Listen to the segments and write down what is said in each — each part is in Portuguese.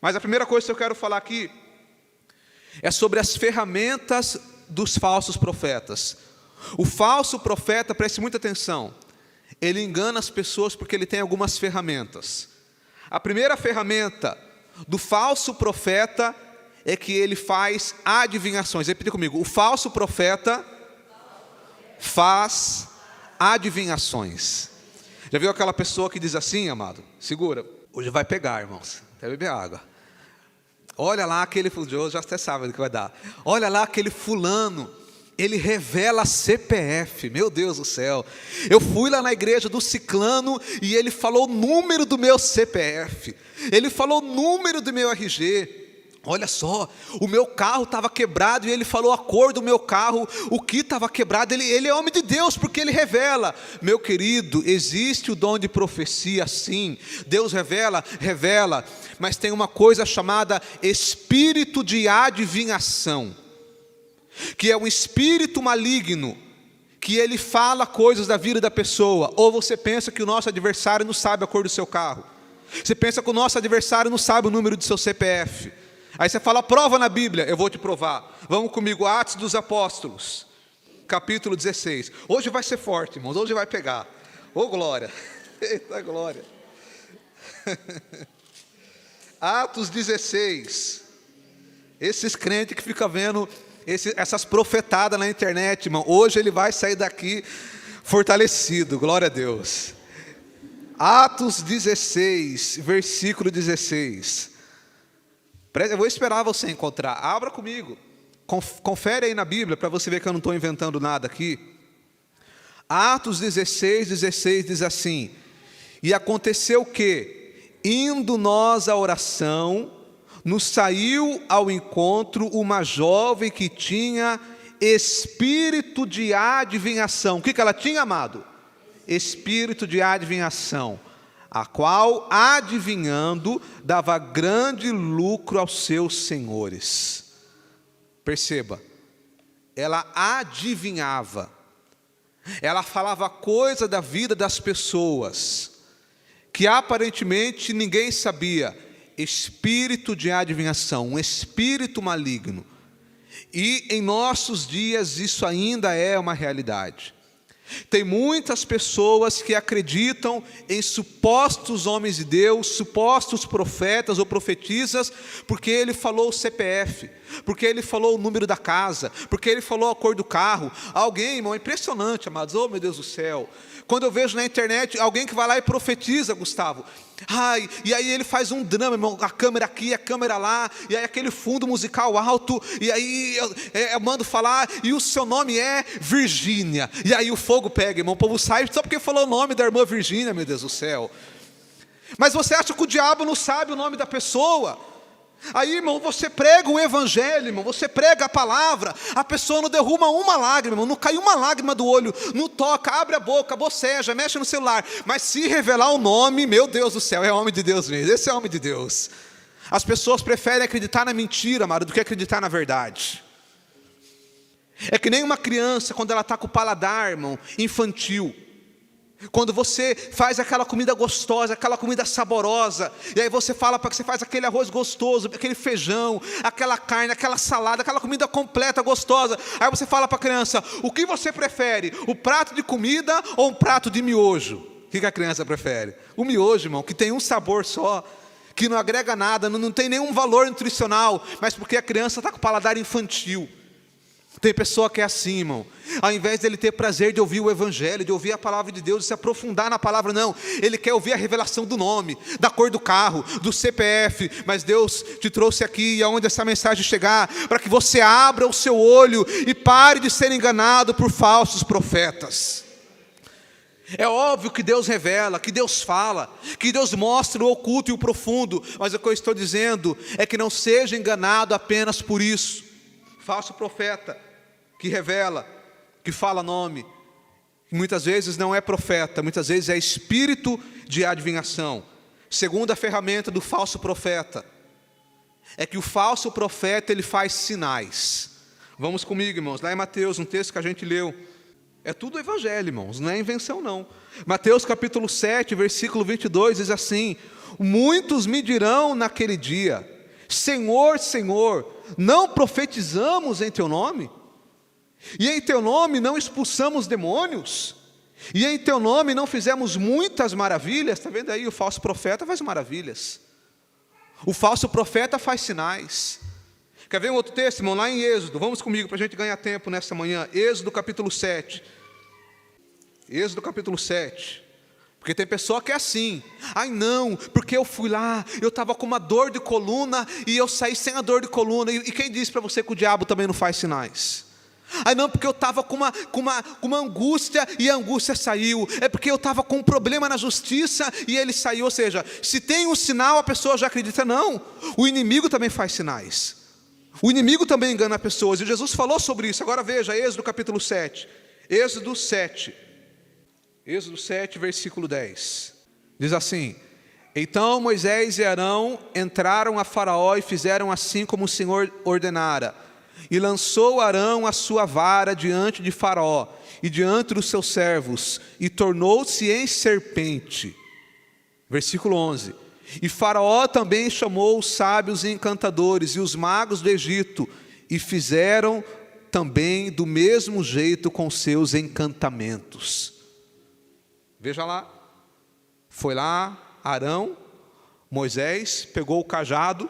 Mas a primeira coisa que eu quero falar aqui é sobre as ferramentas dos falsos profetas. O falso profeta, preste muita atenção, ele engana as pessoas porque ele tem algumas ferramentas. A primeira ferramenta do falso profeta é que ele faz adivinhações. Repita comigo: o falso profeta faz adivinhações. Já viu aquela pessoa que diz assim, amado? Segura, hoje vai pegar, irmãos, até beber água. Olha lá aquele fulano, já até sabe o que vai dar. Olha lá aquele fulano, ele revela CPF, meu Deus do céu. Eu fui lá na igreja do ciclano e ele falou o número do meu CPF. Ele falou o número do meu RG. Olha só, o meu carro estava quebrado e ele falou a cor do meu carro, o que estava quebrado. Ele é homem de Deus porque ele revela. Meu querido, existe o dom de profecia, sim. Deus revela, mas tem uma coisa chamada espírito de adivinhação, que é um espírito maligno, que ele fala coisas da vida da pessoa. Ou você pensa que o nosso adversário não sabe a cor do seu carro, você pensa que o nosso adversário não sabe o número do seu CPF. Aí você fala: prova na Bíblia. Eu vou te provar. Vamos comigo, Atos dos Apóstolos, capítulo 16. Hoje vai ser forte, irmãos, hoje vai pegar. Ô glória, eita glória. Atos 16. Esses crentes que ficam vendo essas profetadas na internet, irmão, hoje ele vai sair daqui fortalecido, glória a Deus. Atos 16, versículo 16. Eu vou esperar você encontrar. Abra comigo. Confere aí na Bíblia para você ver que eu não estou inventando nada aqui. Atos 16, 16 diz assim: e aconteceu que, indo nós à oração, nos saiu ao encontro uma jovem que tinha espírito de adivinhação. O que ela tinha, amado? Espírito de adivinhação, a qual, adivinhando, dava grande lucro aos seus senhores. Perceba, ela adivinhava, ela falava coisa da vida das pessoas, que aparentemente ninguém sabia. Espírito de adivinhação, um espírito maligno. E em nossos dias isso ainda é uma realidade. Tem muitas pessoas que acreditam em supostos homens de Deus, supostos profetas ou profetisas, porque ele falou o CPF, porque ele falou o número da casa, porque ele falou a cor do carro. Alguém, irmão, é impressionante, amados, oh meu Deus do céu, quando eu vejo na internet alguém que vai lá e profetiza, Gustavo, e aí ele faz um drama, irmão, a câmera aqui, a câmera lá, e aí aquele fundo musical alto, e aí eu mando falar, e o seu nome é Virgínia, e aí o fogo pega, irmão, o povo sai só porque falou o nome da irmã Virgínia, meu Deus do céu. Mas você acha que o diabo não sabe o nome da pessoa? Aí, irmão, você prega o evangelho, irmão, você prega a palavra, a pessoa não derruma uma lágrima, irmão, não cai uma lágrima do olho, não toca, abre a boca, boceja, mexe no celular, mas se revelar o nome, meu Deus do céu, é homem de Deus mesmo, esse é homem de Deus. As pessoas preferem acreditar na mentira, amado, do que acreditar na verdade. É que nem uma criança quando ela está com o paladar, irmão, infantil. Quando você faz aquela comida gostosa, aquela comida saborosa, e aí você fala para que você faz aquele arroz gostoso, aquele feijão, aquela carne, aquela salada, aquela comida completa, gostosa. Aí você fala para a criança: o que você prefere? O prato de comida ou um prato de miojo? O que a criança prefere? O miojo, irmão, que tem um sabor só, que não agrega nada, não tem nenhum valor nutricional, mas porque a criança está com o paladar infantil. Tem pessoa que é assim, irmão, ao invés dele ter prazer de ouvir o evangelho, de ouvir a palavra de Deus, de se aprofundar na palavra, não, ele quer ouvir a revelação do nome, da cor do carro, do CPF, mas Deus te trouxe aqui, e aonde essa mensagem chegar, para que você abra o seu olho, e pare de ser enganado por falsos profetas. É óbvio que Deus revela, que Deus fala, que Deus mostra o oculto e o profundo, mas o que eu estou dizendo, é que não seja enganado apenas por isso. Falso profeta, que revela, que fala nome, que muitas vezes não é profeta, muitas vezes é espírito de adivinhação. Segunda ferramenta do falso profeta, é que o falso profeta, ele faz sinais. Vamos comigo, irmãos, lá em Mateus, um texto que a gente leu, é tudo evangelho, irmãos, não é invenção não. Mateus capítulo 7, versículo 22, diz assim: muitos me dirão naquele dia: Senhor, Senhor, não profetizamos em teu nome? E em teu nome não expulsamos demônios? E em teu nome não fizemos muitas maravilhas? Está vendo aí? O falso profeta faz maravilhas. O falso profeta faz sinais. Quer ver um outro texto, irmão? Lá em Êxodo, vamos comigo para a gente ganhar tempo nessa manhã. Êxodo capítulo 7. Êxodo capítulo 7. Porque tem pessoa que é assim: ai não, porque eu fui lá, eu estava com uma dor de coluna e eu saí sem a dor de coluna. E quem disse para você que o diabo também não faz sinais? Ai não, porque eu estava com uma angústia e a angústia saiu. É porque eu estava com um problema na justiça e ele saiu. Ou seja, se tem um sinal, a pessoa já acredita. Não, o inimigo também faz sinais. O inimigo também engana pessoas. E Jesus falou sobre isso. Agora veja, Êxodo capítulo 7. Êxodo 7. Êxodo 7, versículo 10. Diz assim: então Moisés e Arão entraram a Faraó e fizeram assim como o Senhor ordenara. E lançou Arão a sua vara diante de Faraó e diante dos seus servos, e tornou-se em serpente. Versículo 11. E Faraó também chamou os sábios e encantadores e os magos do Egito, e fizeram também do mesmo jeito com seus encantamentos. Veja lá, foi lá Arão, Moisés, pegou o cajado,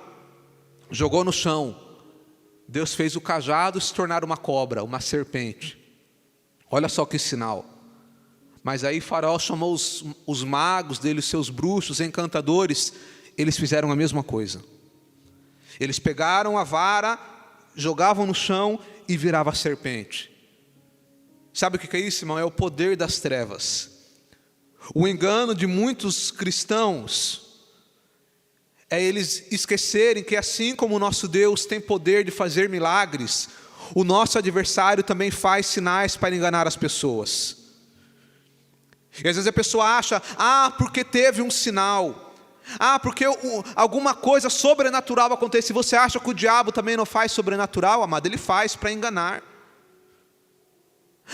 jogou no chão. Deus fez o cajado se tornar uma cobra, uma serpente. Olha só que sinal. Mas aí Faraó chamou os magos dele, os seus bruxos, encantadores. Eles fizeram a mesma coisa. Eles pegaram a vara, jogavam no chão e virava serpente. Sabe o que é isso, irmão? É o poder das trevas. O engano de muitos cristãos é eles esquecerem que assim como o nosso Deus tem poder de fazer milagres, o nosso adversário também faz sinais para enganar as pessoas. E às vezes a pessoa acha: porque teve um sinal, porque alguma coisa sobrenatural acontece. Se você acha que o diabo também não faz sobrenatural, amado, ele faz para enganar.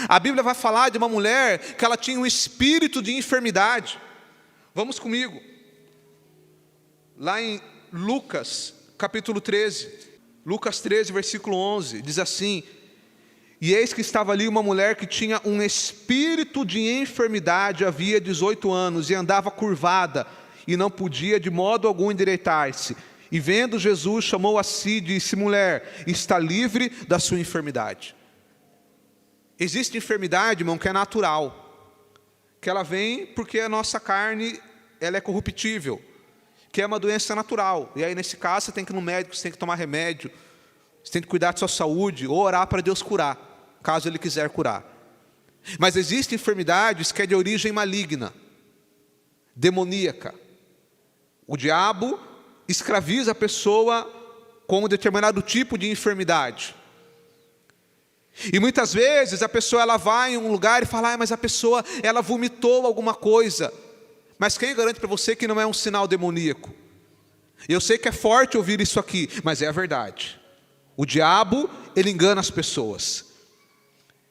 A Bíblia vai falar de uma mulher que ela tinha um espírito de enfermidade. Vamos comigo. Lá em Lucas, capítulo 13, Lucas 13, versículo 11, diz assim: e eis que estava ali uma mulher que tinha um espírito de enfermidade, havia 18 anos, e andava curvada, e não podia de modo algum endireitar-se. E vendo Jesus, chamou a si e disse: mulher, está livre da sua enfermidade. Existe enfermidade, irmão, que é natural, que ela vem porque a nossa carne ela é corruptível, que é uma doença natural. E aí nesse caso você tem que ir no médico, você tem que tomar remédio, você tem que cuidar da sua saúde, ou orar para Deus curar, caso Ele quiser curar. Mas existem enfermidades que é de origem maligna, demoníaca. O diabo escraviza a pessoa com um determinado tipo de enfermidade. E muitas vezes a pessoa ela vai em um lugar e fala: mas a pessoa ela vomitou alguma coisa. Mas quem garante para você que não é um sinal demoníaco? Eu sei que é forte ouvir isso aqui, mas é a verdade. O diabo, ele engana as pessoas.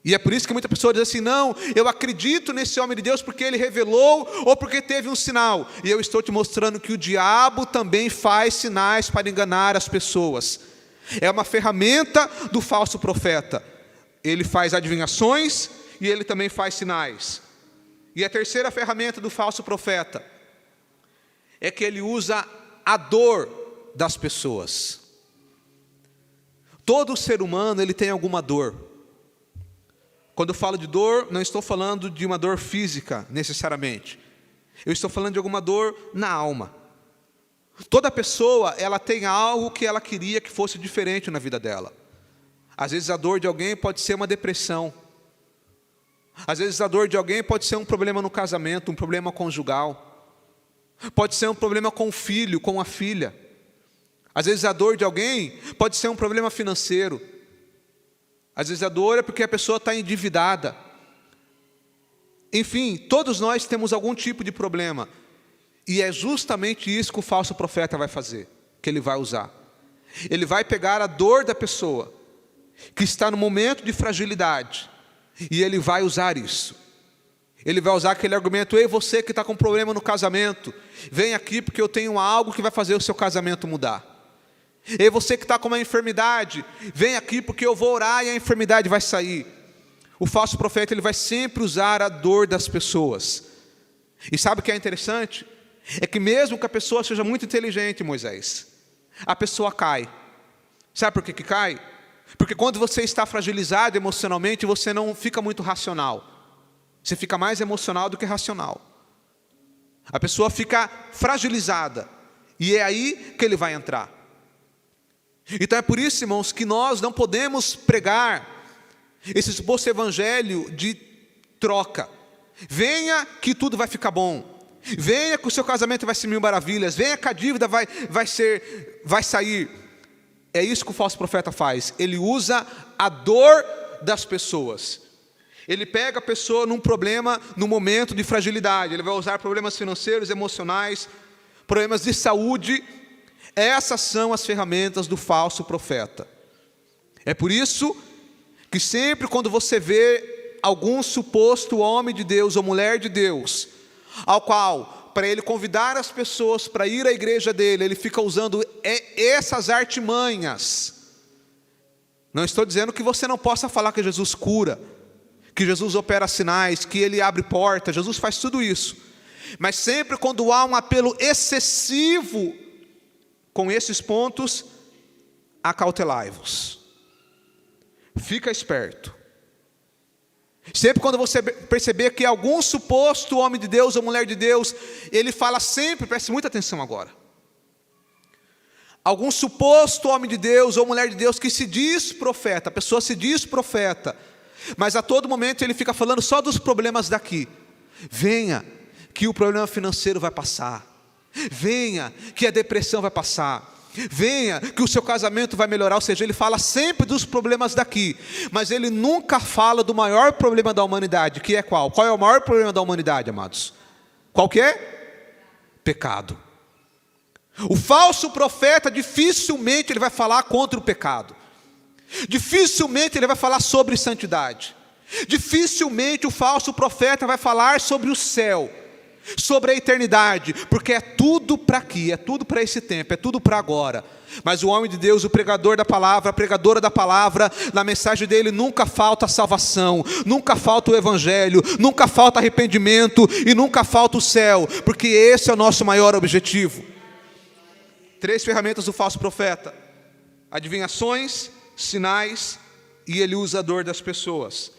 E é por isso que muita pessoa diz assim: não, eu acredito nesse homem de Deus porque ele revelou ou porque teve um sinal. E eu estou te mostrando que o diabo também faz sinais para enganar as pessoas. É uma ferramenta do falso profeta. Ele faz adivinhações e ele também faz sinais. E a terceira ferramenta do falso profeta é que ele usa a dor das pessoas. Todo ser humano ele tem alguma dor. Quando eu falo de dor, não estou falando de uma dor física necessariamente. Eu estou falando de alguma dor na alma. Toda pessoa ela tem algo que ela queria que fosse diferente na vida dela. Às vezes a dor de alguém pode ser uma depressão. Às vezes a dor de alguém pode ser um problema no casamento, um problema conjugal. Pode ser um problema com o filho, com a filha. Às vezes a dor de alguém pode ser um problema financeiro. Às vezes a dor é porque a pessoa está endividada. Enfim, todos nós temos algum tipo de problema. E é justamente isso que o falso profeta vai fazer, que ele vai usar. Ele vai pegar a dor da pessoa que está no momento de fragilidade, e ele vai usar isso. Ele vai usar aquele argumento: ei, você que está com problema no casamento, vem aqui porque eu tenho algo que vai fazer o seu casamento mudar. E você que está com uma enfermidade, vem aqui porque eu vou orar e a enfermidade vai sair. O falso profeta, ele vai sempre usar a dor das pessoas. E sabe o que é interessante? É que mesmo que a pessoa seja muito inteligente, Moisés, a pessoa cai. Sabe por que cai? Porque quando você está fragilizado emocionalmente, você não fica muito racional. Você fica mais emocional do que racional. A pessoa fica fragilizada. E é aí que ele vai entrar. Então é por isso, irmãos, que nós não podemos pregar esse suposto evangelho de troca. Venha que tudo vai ficar bom. Venha que o seu casamento vai ser mil maravilhas. Venha que a dívida vai sair. É isso que o falso profeta faz. Ele usa a dor das pessoas. Ele pega a pessoa num problema, num momento de fragilidade. Ele vai usar problemas financeiros, emocionais, problemas de saúde. Essas são as ferramentas do falso profeta. É por isso que sempre quando você vê algum suposto homem de Deus ou mulher de Deus, ao qual, para ele convidar as pessoas para ir à igreja dele, ele fica usando essas artimanhas. Não estou dizendo que você não possa falar que Jesus cura, que Jesus opera sinais, que ele abre portas, Jesus faz tudo isso. Mas sempre quando há um apelo excessivo com esses pontos, acautelai-vos. Fica esperto. Sempre quando você perceber que algum suposto homem de Deus ou mulher de Deus, ele fala sempre, preste muita atenção agora. Algum suposto homem de Deus ou mulher de Deus que se diz profeta, a pessoa se diz profeta, mas a todo momento ele fica falando só dos problemas daqui. Venha, que o problema financeiro vai passar. Venha, que a depressão vai passar. Venha, que o seu casamento vai melhorar. Ou seja, ele fala sempre dos problemas daqui, mas ele nunca fala do maior problema da humanidade, que é qual? Qual é o maior problema da humanidade, amados? Qual que é? Pecado. O falso profeta dificilmente ele vai falar contra o pecado. Dificilmente ele vai falar sobre santidade. Dificilmente o falso profeta vai falar sobre o céu, sobre a eternidade, porque é tudo para aqui, é tudo para esse tempo, é tudo para agora. Mas o homem de Deus, o pregador da palavra, a pregadora da palavra, na mensagem dele nunca falta salvação, nunca falta o evangelho, nunca falta arrependimento e nunca falta o céu, porque esse é o nosso maior objetivo. 3 ferramentas do falso profeta: adivinhações, sinais, e ele usa a dor das pessoas.